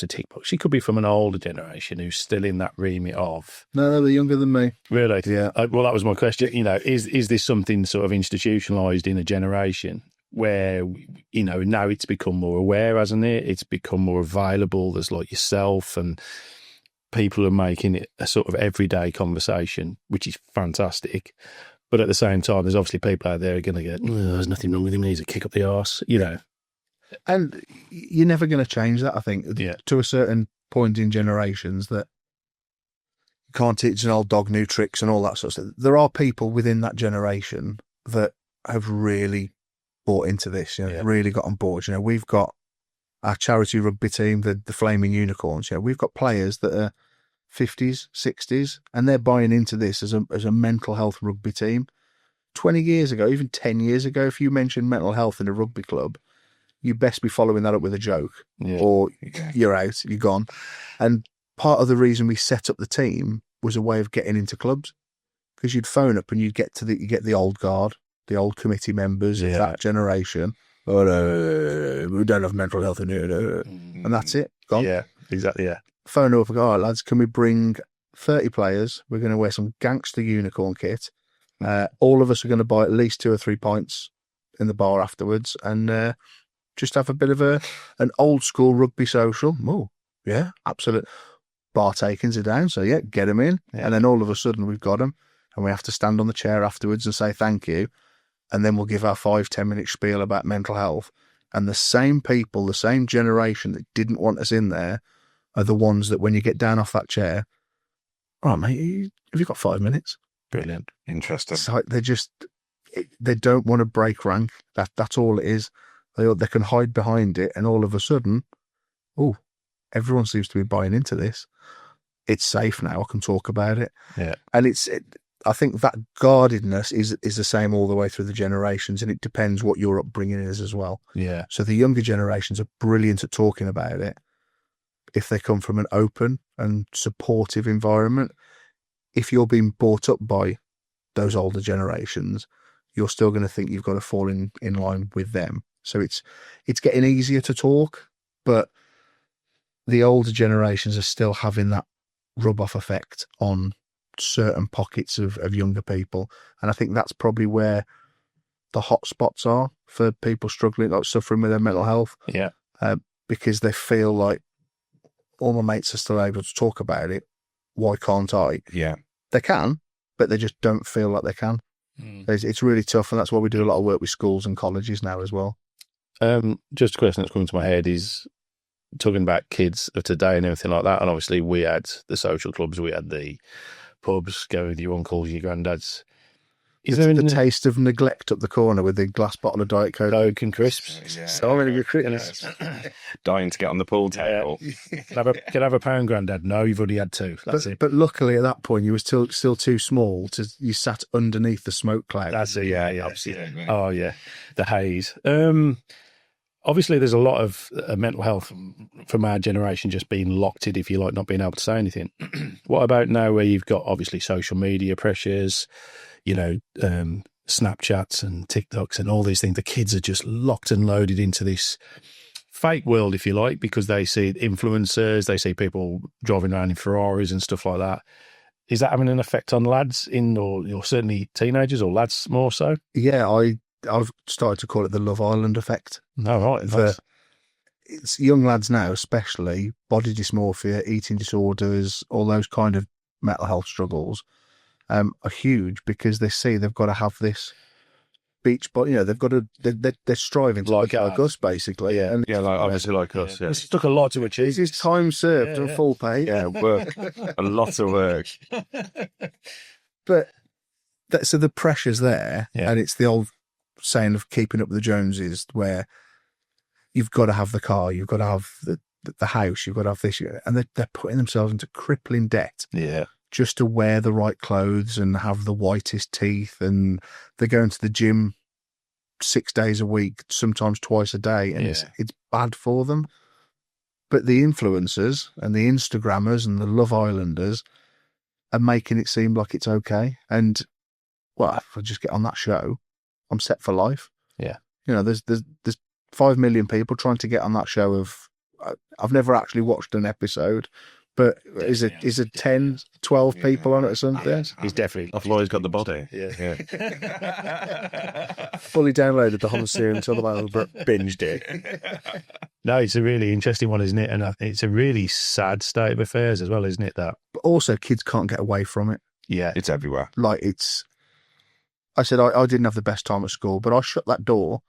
a tick box. She could be from an older generation who's still in that remit of...
No, they're younger than me.
Really?
Yeah.
Well, that was my question. Is this something sort of institutionalised in a generation where, now it's become more aware, hasn't it? It's become more available. There's like yourself, and people are making it a sort of everyday conversation, which is fantastic. But at the same time, there's obviously people out there who are going to get, there's nothing wrong with him, he needs a kick up the arse,
And you're never going to change that, I think, to a certain point in generations, that you can't teach an old dog new tricks and all that sort of stuff. There are people within that generation that have really bought into this, really got on board. We've got our charity rugby team, the Flaming Unicorns. We've got players that are 50s, 60s, and they're buying into this as a mental health rugby team. 20 years ago, even 10 years ago, if you mentioned mental health in a rugby club, you best be following that up with a joke, or you're out, you're gone. And part of the reason we set up the team was a way of getting into clubs, because you'd phone up and you get the old guard, the old committee members of that generation. Oh, no, we don't have mental health in here, and that's it, gone.
Yeah, exactly. Yeah.
Phone up and go, all right, lads, can we bring 30 players? We're going to wear some gangster unicorn kit. All of us are going to buy at least 2 or 3 pints in the bar afterwards, and just have a bit of an old school rugby social. Oh, yeah, absolute. Bar takings are down, so get them in. Yeah. And then all of a sudden we've got them, and we have to stand on the chair afterwards and say thank you. And then we'll give our 5-10 minute spiel about mental health. And the same people, the same generation that didn't want us in there, are the ones that when you get down off that chair, all right, mate, have you got 5 minutes?
Brilliant.
Interesting.
It's like they don't want to break rank. That's all it is. They can hide behind it, and all of a sudden, everyone seems to be buying into this. It's safe now. I can talk about it.
Yeah.
And I think that guardedness is the same all the way through the generations, and it depends what your upbringing is as well.
Yeah.
So the younger generations are brilliant at talking about it if they come from an open and supportive environment. If you're being brought up by those older generations, you're still going to think you've got to fall in line with them. So it's getting easier to talk, but the older generations are still having that rub-off effect on certain pockets of younger people. And I think that's probably where the hot spots are for people struggling, like suffering with their mental health.
Yeah.
Because they feel like, all my mates are still able to talk about it. Why can't I?
Yeah.
They can, but they just don't feel like they can. It's really tough, and that's why we do a lot of work with schools and colleges now as well.
Just a question that's coming to my head is talking about kids of today and everything like that. And obviously we had the social clubs, we had the pubs, go with your uncles, your granddads. Is there
the taste of neglect up the corner with the glass bottle of Diet Coke
and crisps?
Yeah.
So many good crisps.
Dying to get on the pool table.
Can I have a pound, Grandad? No, you've already had two. That's it.
But luckily at that point you were still too small you sat underneath the smoke cloud.
That's it. Yeah,
Absolutely.
Oh yeah, the haze. Obviously, there's a lot of mental health from our generation just being locked in, if you like, not being able to say anything. What about now where you've got obviously social media pressures, Snapchats and TikToks and all these things? The kids are just locked and loaded into this fake world, if you like, because they see influencers, they see people driving around in Ferraris and stuff like that. Is that having an effect on lads or certainly teenagers or lads more so?
Yeah, I've started to call it the Love Island effect.
No, right.
It's young lads now, especially body dysmorphia, eating disorders, all those kind of mental health struggles are huge because they see they've got to have this beach body. They've got to. They're striving to look like us, basically.
Yeah,
and
Obviously like us. Yeah.
This took a lot to achieve.
This is time served and full pay.
Yeah, work. A lot of work.
But so the pressure's there, and it's the old saying of keeping up with the Joneses, where you've got to have the car, you've got to have the house, you've got to have this, and they're putting themselves into crippling debt.
Yeah.
Just to wear the right clothes and have the whitest teeth, and they're going to the gym 6 days a week, sometimes twice a day, and it's bad for them. But the influencers and the Instagrammers and the Love Islanders are making it seem like it's okay. And well, if I just get on that show, I'm set for life.
Yeah.
There's 5 million people trying to get on that show I've never actually watched an episode, but is it 10, 12 people on it or something?
He's definitely.
I've always got the body.
Yeah.
Fully downloaded the whole series until the moment, but
Binged it. No, it's a really interesting one, isn't it? And it's a really sad state of affairs as well, isn't it? But
also kids can't get away from it.
Yeah.
It's everywhere.
I said I didn't have the best time at school, but I shut that door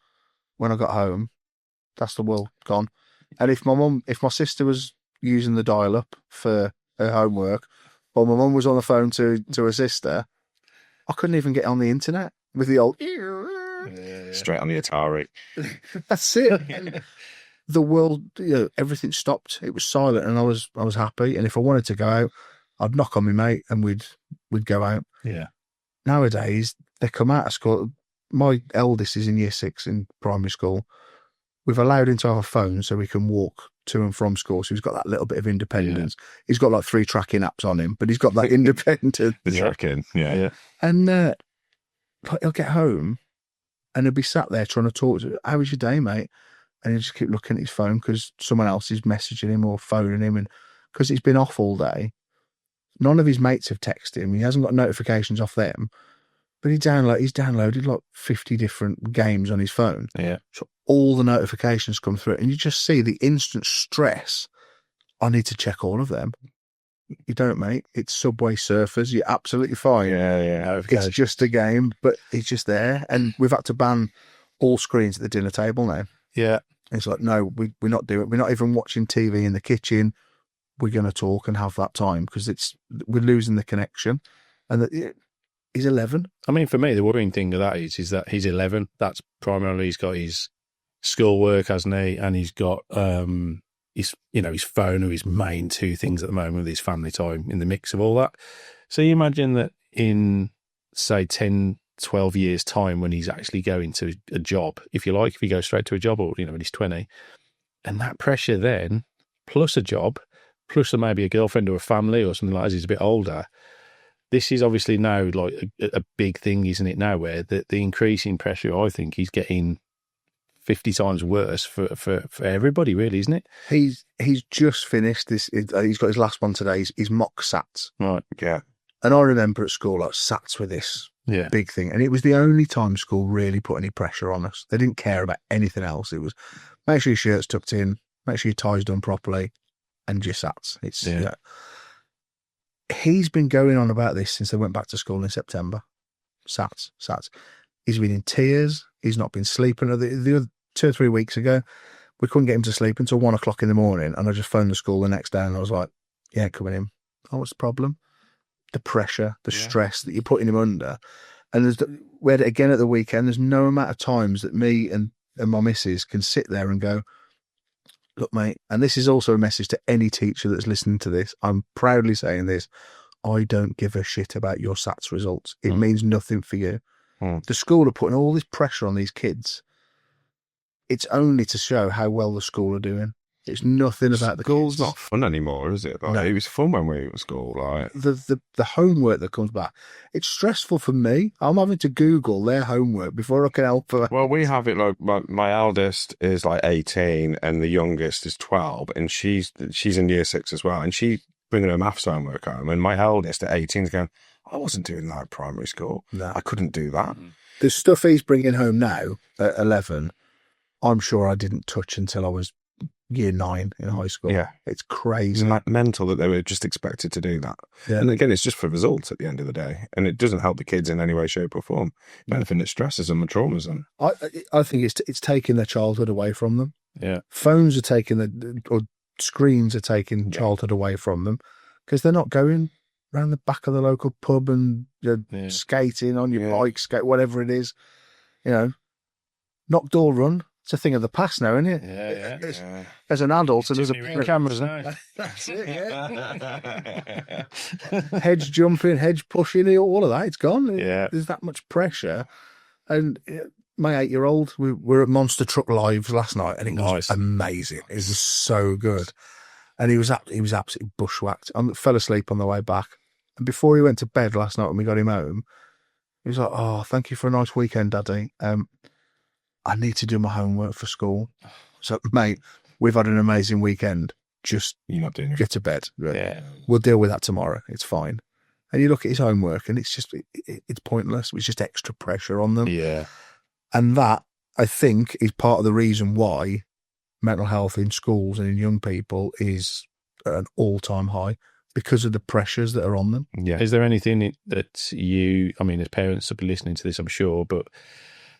when I got home. That's the world gone. And if my sister was using the dial-up for her homework, while my mum was on the phone to her sister, I couldn't even get on the internet with the old...
Straight on the Atari.
That's it. And the world, everything stopped. It was silent, and I was happy. And if I wanted to go out, I'd knock on my mate, and we'd go out.
Yeah.
Nowadays, they come out of school. My eldest is in year 6 in primary school. We've allowed him to have a phone so we can walk to and from school. So he's got that little bit of independence. Yeah. He's got like 3 tracking apps on him, but he's got that independence.
The tracking, yeah.
And but he'll get home and he'll be sat there trying to talk to, how was your day, mate? And he'll just keep looking at his phone because someone else is messaging him or phoning him. And because he's been off all day, none of his mates have texted him. He hasn't got notifications off them. But he's downloaded like 50 different games on his phone.
Yeah.
So all the notifications come through and you just see the instant stress. I need to check all of them. You don't, mate. It's Subway Surfers. You're absolutely fine.
Yeah.
It's just a game, but it's just there. And we've had to ban all screens at the dinner table now.
Yeah.
It's like, no, we're not doing it. We're not even watching TV in the kitchen. We're going to talk and have that time because we're losing the connection. And he's 11.
I mean, for me, the worrying thing of that is that he's 11. That's primarily, he's got his schoolwork, hasn't he? And he's got his phone are his main 2 things at the moment with his family time in the mix of all that. So you imagine that in say 10, 12 years time when he's actually going to a job, if you like, if he goes straight to a job, or, when he's 20, and that pressure then, plus a job, plus maybe a girlfriend or a family or something like that as he's a bit older. This is obviously now like a big thing, isn't it, now, where the increasing pressure, I think, he's getting 50 times worse for everybody, really, isn't it?
He's just finished this. He's got his last one today. His mock SATs.
Right.
Yeah.
And I remember at school, like, SATs were this big thing. And it was the only time school really put any pressure on us. They didn't care about anything else. It was make sure your shirt's tucked in, make sure your tie's done properly, and your SATs. He's been going on about this since they went back to school in September. SATs. He's been in tears. He's not been sleeping. The other 2 or 3 weeks ago, we couldn't get him to sleep until 1 o'clock in the morning. And I just phoned the school the next day and I was like, yeah, coming in. Oh, what's the problem? The pressure, the stress that you're putting him under. And we had it again at the weekend. There's no amount of times that me and my missus can sit there and go, look, mate, and this is also a message to any teacher that's listening to this. I'm proudly saying this. I don't give a shit about your SATs results. It means nothing for you. The school are putting all this pressure on these kids. It's only to show how well the school are doing. It's nothing about the
School's
kids.
not fun anymore, is it? Like,
No.
It was fun when we were at school. Like
The homework that comes back, it's stressful for me. I'm having to Google their homework before I can help her.
Well, we have it like my eldest is like 18 and the youngest is 12, and she's in year 6 as well, and she bringing her maths homework home, and my eldest at 18 is going, I wasn't doing that at primary school.
No.
I couldn't do that.
The stuff he's bringing home now at 11, I'm sure I didn't touch until I was year 9 in high school.
Yeah.
It's crazy.
Isn't that mental that they were just expected to do that?
Yeah.
And again, it's just for results at the end of the day, and it doesn't help the kids in any way, shape, or form. If anything, it stresses them and traumas them.
I think it's taking their childhood away from them.
Yeah.
Phones are taking or screens are taking childhood away from them because they're not going around the back of the local pub and skating on your bike, whatever it is. Knock door run. It's a thing of the past now, isn't it?
Yeah.
As an adult, and there's
cameras now.
That's it, yeah. Hedge jumping, hedge pushing, all of that, it's gone.
Yeah.
There's that much pressure. And my 8-year-old, we were at Monster Truck Lives last night, and it was amazing. It was so good. And he was absolutely bushwhacked. I fell asleep on the way back. And before he went to bed last night when we got him home, he was like, oh, thank you for a nice weekend, Daddy. I need to do my homework for school. So, mate, we've had an amazing weekend. Just
You're not doing
get to bed.
Yeah.
We'll deal with that tomorrow. It's fine. And you look at his homework and it's just, it's pointless. It's just extra pressure on them.
Yeah.
And that, I think, is part of the reason why mental health in schools and in young people is at an all-time high, because of the pressures that are on them.
Yeah. Is there anything that as parents will be listening to this, I'm sure, but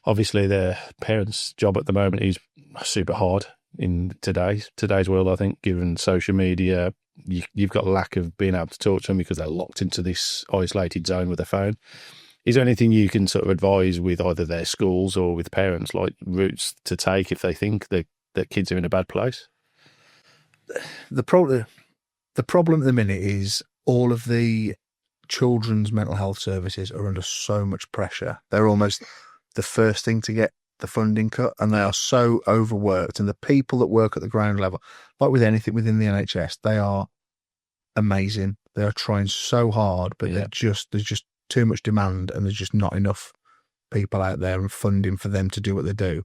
obviously the parents' job at the moment is super hard in today's world, I think, given social media. You've got a lack of being able to talk to them because they're locked into this isolated zone with their phone. Is there anything you can sort of advise with either their schools or with parents, like routes to take if they think that kids are in a bad place?
The problem at the minute is all of the children's mental health services are under so much pressure. They're almost the first thing to get the funding cut, and they are so overworked. And the people that work at the ground level, like with anything within the NHS, they are amazing. They are trying so hard, but there's just too much demand, and there's just not enough people out there and funding for them to do what they do.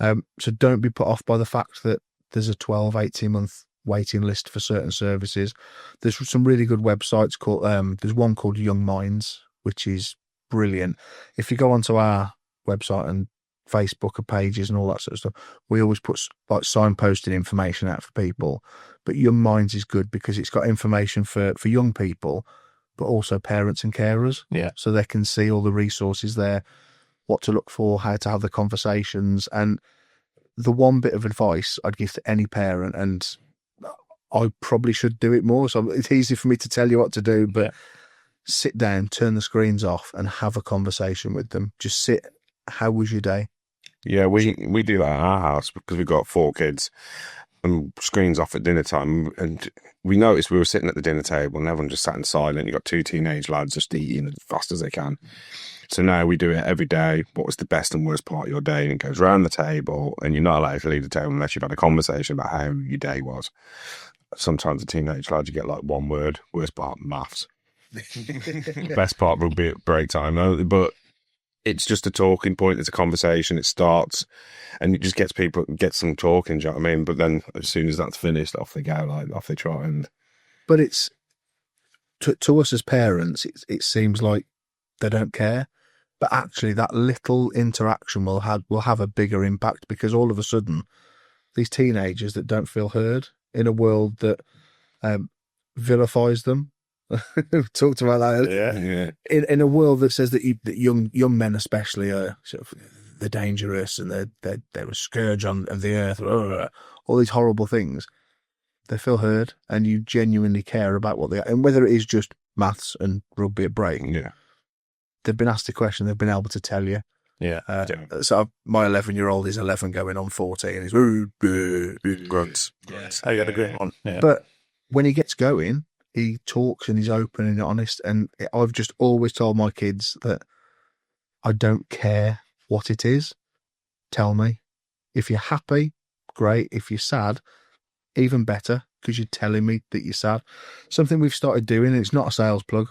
So don't be put off by the fact that there's a 12, 18-month waiting list for certain services. There's some really good websites called, there's one called Young Minds, which is brilliant. If you go onto our website and Facebook pages and all that sort of stuff, we always put like signposted information out for people. But Young Minds is good because it's got information for young people, but also parents and carers.
Yeah.
So they can see all the resources there, what to look for, how to have the conversations. And the one bit of advice I'd give to any parent, and I probably should do it more, so it's easy for me to tell you what to do, but sit down, turn the screens off and have a conversation with them. Just sit. How was your day?
Yeah, we do that at our house because we've got 4 kids. and screens off at dinner time, and we noticed we were sitting at the dinner table and everyone just sat in silent. You got two teenage lads just eating as fast as they can. So now we do it every day. What was the best and worst part of your day? And it goes round the table, and you're not allowed to leave the table unless you've had a conversation about how your day was. Sometimes the teenage lads, you get like one word, worst part, maths. Best part will be at break time, though. But it's just a talking point. It's a conversation. It starts, and it just gets them talking. Do you know what I mean? But then as soon as that's finished, off they go. Like off they try. And
but it's to us as parents, it seems like they don't care. But actually, that little interaction will have a bigger impact, because all of a sudden, these teenagers that don't feel heard in a world that vilifies them. We've talked about that.
Yeah.
In a world that says that young men especially are sort of they're dangerous and they're a scourge of the earth, all these horrible things. They feel heard, and you genuinely care about what they are, and whether it is just maths and rugby at break.
Yeah.
They've been asked a question, they've been able to tell you.
Yeah.
So my 11-year-old is 11 going on 14, and he's
grunts.
Oh, you had a great one. Yeah.
But when he gets going, he talks and he's open and honest. And I've just always told my kids that I don't care what it is. Tell me. If you're happy, great. If you're sad, even better, because you're telling me that you're sad. Something we've started doing, and it's not a sales plug.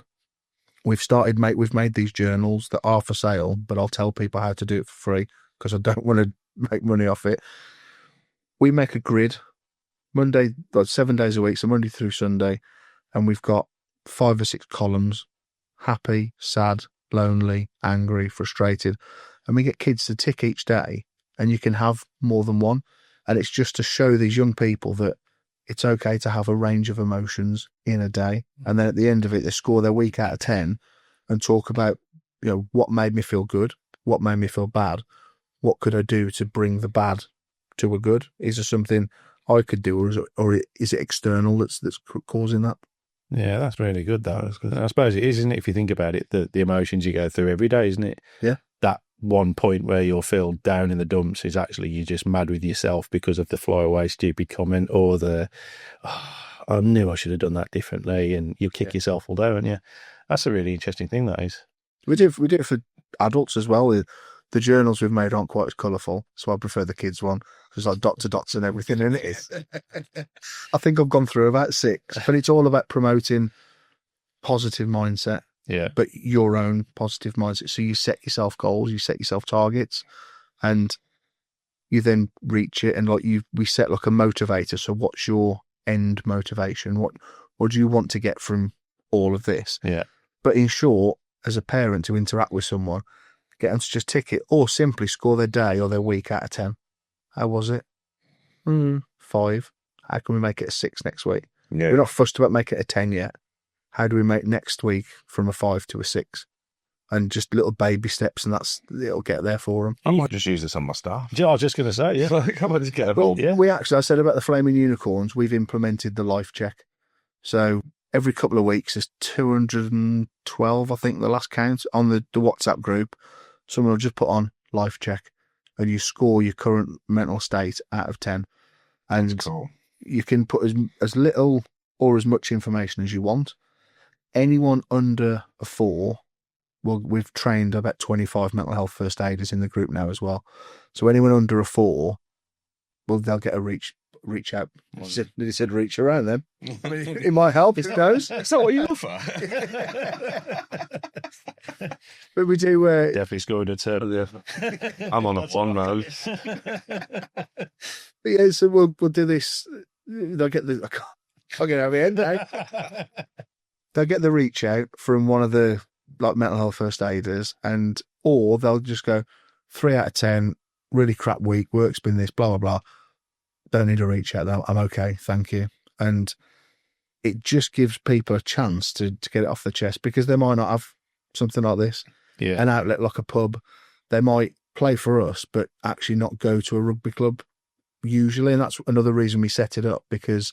We've made these journals that are for sale, but I'll tell people how to do it for free because I don't want to make money off it. We make a grid Monday, 7 days a week, so Monday through Sunday, and we've got 5 or 6 columns: happy, sad, lonely, angry, frustrated, and we get kids to tick each day, and you can have more than one, and it's just to show these young people that it's okay to have a range of emotions in a day. And then at the end of it, they score their week out of 10 and talk about, what made me feel good, what made me feel bad, what could I do to bring the bad to a good? Is there something I could do, or is it external that's causing that?
Yeah, that's really good, though. I suppose it is, isn't it? If you think about it, the emotions you go through every day, isn't it?
Yeah.
That one point where you'll feel down in the dumps is actually you're just mad with yourself because of the flyaway stupid comment, or I knew I should have done that differently, and you kick yourself all down. Yeah, that's a really interesting thing, that is.
We do it for adults as well. The journals we've made aren't quite as colourful, so I prefer the kids one. There's like dots and everything in it. I think I've gone through about 6, but it's all about promoting positive mindset.
Yeah.
But your own positive mindset. So you set yourself goals, you set yourself targets, and you then reach it. And we set like a motivator. So what's your end motivation? What do you want to get from all of this?
Yeah.
But in short, as a parent, to interact with someone, get them to just tick it, or simply score their day or their week out of 10. How was it? 5. How can we make it a 6 next week?
Yeah.
We're not fussed about making it a 10 yet. How do we make next week from a 5 to a 6? And just little baby steps, and it'll get there for them.
I might just use this on my staff.
Yeah, I was just going to say, yeah.
I might just get a
Well, I said about the flaming unicorns, we've implemented the life check. So every couple of weeks, there's 212, I think, the last count, on the WhatsApp group. Someone will just put on life check, and you score your current mental state out of 10. And
cool.
You can put as little or as much information as you want. Anyone under a 4, well, we've trained about 25 mental health first aiders in the group now as well. So anyone under a 4, well, they'll get a reach out. He said reach around them. It might help, who knows?
Is that what you offer?
But we do...
Definitely scored a turn.
Yeah. I'm on a 1 mode.
Yeah, so we'll do this. They'll get the... I can't get out of the end now. They'll get the reach out from one of the mental health first aiders, or they'll just go 3 out of 10, really crap week, work's been this, blah, blah, blah. Don't need a reach out though. I'm okay, thank you. And it just gives people a chance to get it off their chest, because they might not have something like this, an outlet like a pub. They might play for us, but actually not go to a rugby club usually. And that's another reason we set it up, because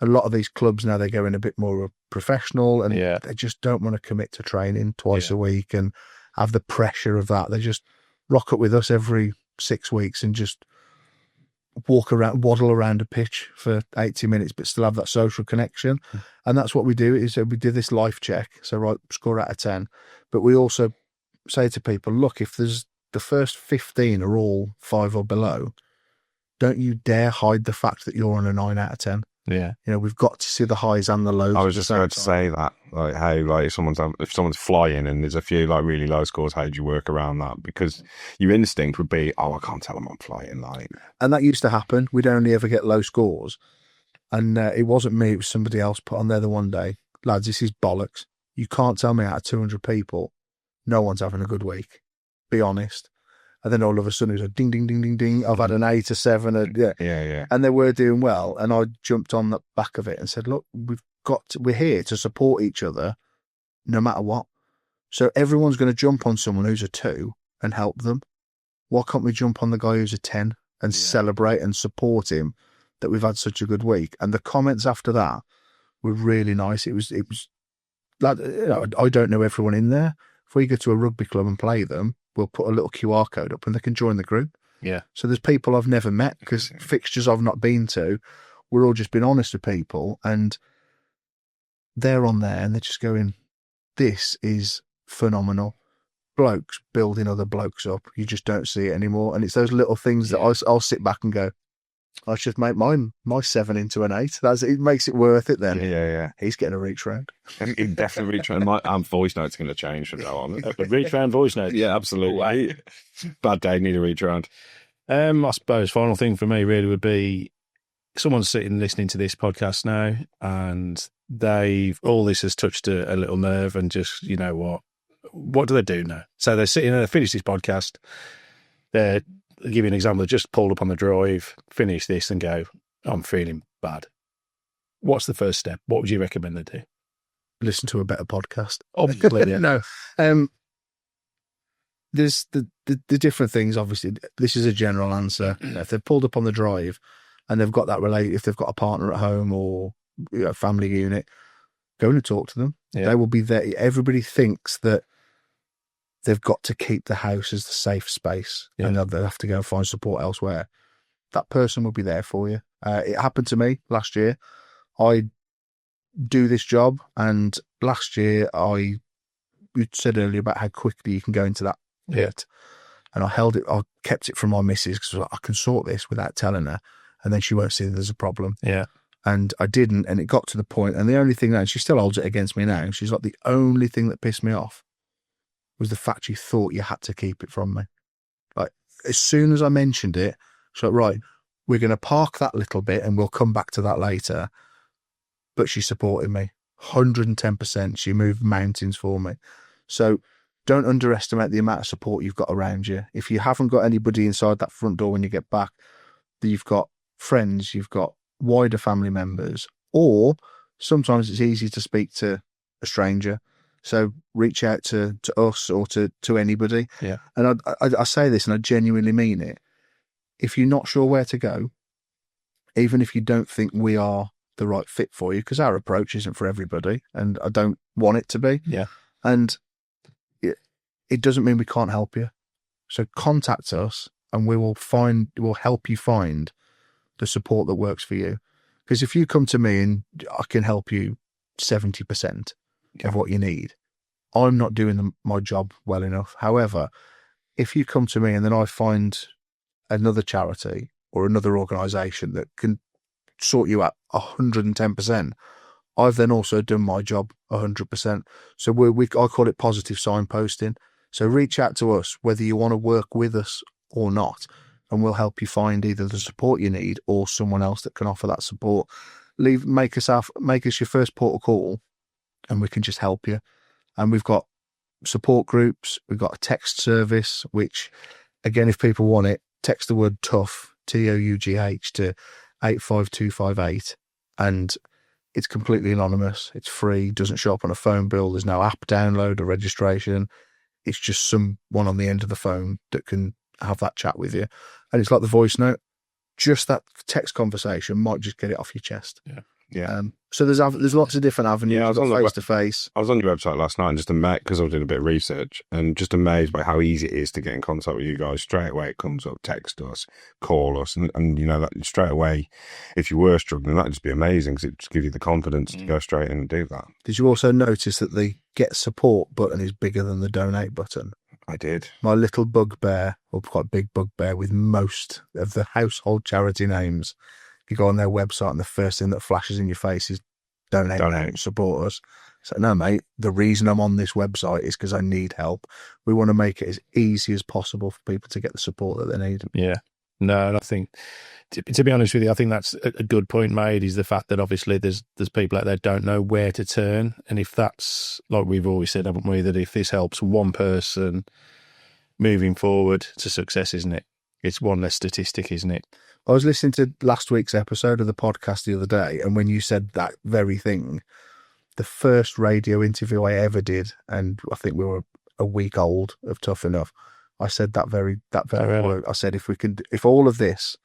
a lot of these clubs now, they're going a bit more professional, and they just don't want to commit to training twice a week and have the pressure of that. They just rock up with us every 6 weeks and just waddle around a pitch for 80 minutes, but still have that social connection. And that's what we do. Is we do this life check. So right, score out of 10, but we also say to people, look, if there's the first 15 are all 5 or below, don't you dare hide the fact that you're on a 9 out of 10.
Yeah.
We've got to see the highs and the lows.
I was just going to say that, like, how, like, if someone's flying and there's a few like really low scores, how do you work around that? Because your instinct would be, oh, I can't tell them I'm flying, like.
And that used to happen. We'd only ever get low scores, and it wasn't me; it was somebody else put on there the one day. Lads, this is bollocks. You can't tell me out of 200 people, no one's having a good week. Be honest. And then all of a sudden it was a ding, ding, ding, ding, ding. I've had an 8 or 7.
Yeah.
And they were doing well. And I jumped on the back of it and said, look, we're here to support each other no matter what. So everyone's going to jump on someone who's a 2 and help them. Why can't we jump on the guy who's a 10 and celebrate and support him that we've had such a good week? And the comments after that were really nice. It was like, I don't know everyone in there. If we go to a rugby club and play them, we'll put a little QR code up and they can join the group.
Yeah.
So there's people I've never met because fixtures I've not been to. We're all just being honest with people, and they're on there and they're just going, this is phenomenal. Blokes building other blokes up. You just don't see it anymore. And it's those little things that I'll sit back and go, I should make my 7 into an 8. It makes it worth it then.
Yeah.
He's getting a reach round.
He definitely reach round. My voice note's going to change from now on.
A reach round voice note.
Yeah, absolutely. Bad day, need a reach round.
I suppose final thing for me really would be someone's sitting listening to this podcast now, and all this has touched a little nerve, and just, you know what do they do now? So they're sitting there, they finish this podcast, I'll give you an example. They just pulled up on the drive, finish this and go, I'm feeling bad. What's the first step? What would you recommend they do?
Listen to a better podcast.
Obviously, yeah.
No. There's the different things, obviously. This is a general answer. If they've pulled up on the drive and they've got that if they've got a partner at home or family unit, go and talk to them. Yeah. They will be there. Everybody thinks that they've got to keep the house as the safe space, and they'll have to go and find support elsewhere. That person will be there for you. It happened to me last year. I do this job, and last year you said earlier about how quickly you can go into that pit, and I kept it from my missus because I can sort this without telling her, and then she won't see that there's a problem.
Yeah.
And I didn't, and it got to the point, and the only thing that, she still holds it against me now, she's like, the only thing that pissed me off was the fact you thought you had to keep it from me. Like, as soon as I mentioned it, she's like, right, we're going to park that little bit and we'll come back to that later. But she supported me 110%. She moved mountains for me. So don't underestimate the amount of support you've got around you. If you haven't got anybody inside that front door when you get back, you've got friends, you've got wider family members, or sometimes it's easy to speak to a stranger. So reach out to us or to anybody.
Yeah.
And I say this and I genuinely mean it. If you're not sure where to go, even if you don't think we are the right fit for you, because our approach isn't for everybody, and I don't want it to be.
Yeah.
And it doesn't mean we can't help you. So contact us and we'll help you find the support that works for you. Because if you come to me and I can help you 70% of what you need, I'm not doing my job well enough. However, if you come to me and then I find another charity or another organisation that can sort you out 110%, I've then also done my job 100%. So I call it positive signposting. So reach out to us, whether you want to work with us or not, and we'll help you find either the support you need or someone else that can offer that support. Make us your first port of call, and we can just help you. And we've got support groups. We've got a text service, which, again, if people want it, text the word TOUGH, TOUGH, to 85258, and it's completely anonymous. It's free. Doesn't show up on a phone bill. There's no app download or registration. It's just someone on the end of the phone that can have that chat with you. And it's like the voice note. Just that text conversation might just get it off your chest.
Yeah.
Yeah.
So there's lots of different avenues.
Yeah, I was on the
face to face.
I was on your website last night and just amazed, because I was doing a bit of research, and just amazed by how easy it is to get in contact with you guys. Straight away it comes up, text us, call us, and you know, that straight away, if you were struggling, that'd just be amazing, because it just gives you the confidence to go straight in and do that.
Did you also notice that the get support button is bigger than the donate button?
I did.
My little bugbear, or quite big bugbear, with most of the household charity names, you go on their website and the first thing that flashes in your face is donate. Support us. So no, mate, the reason I'm on this website is because I need help. We want to make it as easy as possible for people to get the support that they need.
Yeah. No, and I think, to be honest with you, I think that's a good point made, is the fact that obviously there's people out there don't know where to turn. And if that's, like we've always said, haven't we, that if this helps one person moving forward to success, isn't it? It's one less statistic, isn't it?
I was listening to last week's episode of the podcast the other day, and when you said that very thing, the first radio interview I ever did, and I think we were a week old of Tough Enough, I said that very word. I said, if all of this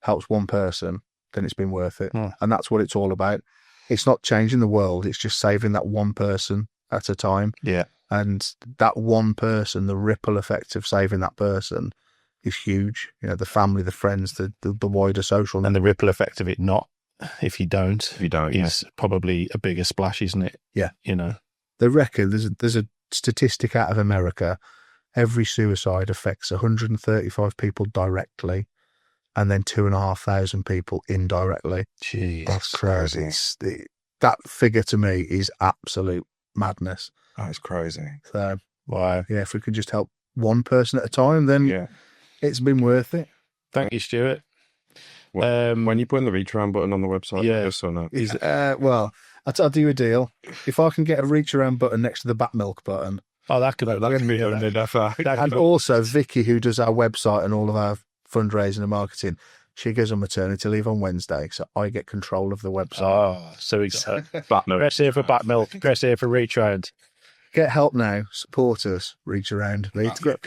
helps one person, then it's been worth it. And that's what it's all about. It's not changing the world, it's just saving that one person at a time.
Yeah.
And that one person, the ripple effect of saving that person is huge. You know, the family, the friends, the wider social.
And the ripple effect of it not, if you don't,
is
probably a bigger splash, isn't it?
Yeah.
You know.
They reckon there's a statistic out of America. Every suicide affects 135 people directly, and then 2,500 people indirectly.
Jeez.
That's crazy. That figure to me is absolute madness.
That's crazy.
So,
wow.
Yeah, if we could just help one person at a time, then it's been worth it.
Thank you, Stuart.
When you put the reach around button on the website, yes or no?
Well, I'll do you a deal. If I can get a reach around button next to the back milk button.
Oh, that could be
And also Vicky, who does our website and all of our fundraising and marketing, she goes on maternity leave on Wednesday, so I get control of the website.
Oh, so exciting. Press here for back milk, press here for reach around.
Get help now. Support us. Reach around.
Anything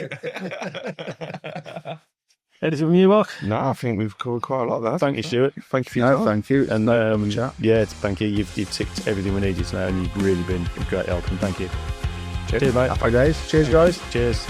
from you, Mark?
No, I think we've covered quite a lot there.
Thank you, Stuart.
Thank you for your time.
Thank you.
And thank you. You've ticked everything we needed to know, and you've really been a great help. And thank you. Cheers, mate.
Happy days. Cheers, guys.
Cheers.